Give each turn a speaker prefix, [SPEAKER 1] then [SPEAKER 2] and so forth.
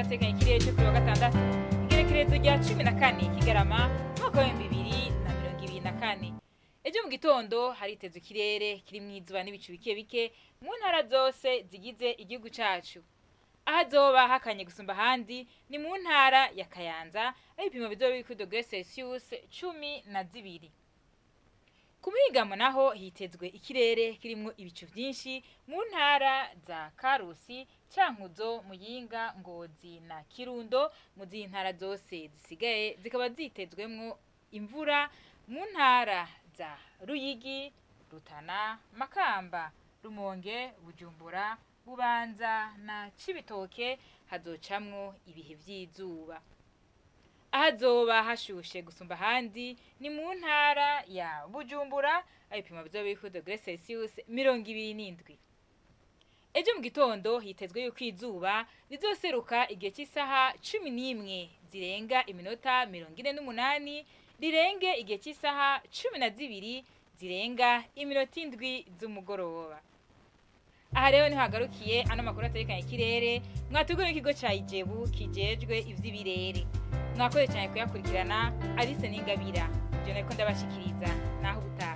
[SPEAKER 1] ategekanya ikirere cyo kuri wa gatandatu igenekerezo rya 14 Kigarama mwaka wa 2024. Ejo mu gitondo haritezwe ikirere kiri mwizuba n'ibicu bike bike mu ntara zose zigize igihugu cacu. Ahazoba hakanye gusumba handi ni mu ntara ya Kayanza aho ibipimo bizoba biri kuri dogere Celsius 12. Ku Muhingamo naho hitezwe ikirere kirimwo ibicu vyinshi mu ntara za Karusi, Cankuzo, Muyinga, Ngozi na Kirundo. Mu ntara zose zisigaye zikaba zitezwemwo imvura mu ntara za Ruyigi, Rutana, Makamba, Rumonge, Bujumbura, Bubanza na Cibitoke. Hazocamwo ibihe vy'izuba. Ahazoba hashushe gusumba handi ni mu ntara ya Bujumbura aho ibipimo bizoba biri kuri dogere Celsius 27. Ejo mu gitondo hitezwe yuko izuba rizoseruka igihe cy'isaha 11 zirenga iminota 48 rirenge igihe cy'isaha 12 zirenga iminota 7 z'umugoroba. Aha rero ni hagarukiye ano makuru ategekanya ikirere mwategura ikigo ca Ijebu kijejwe ivy'ibirere. Mwakoze cyane kuyakurikirana. Alice Ningabira je nariko ndabashikiriza naho buta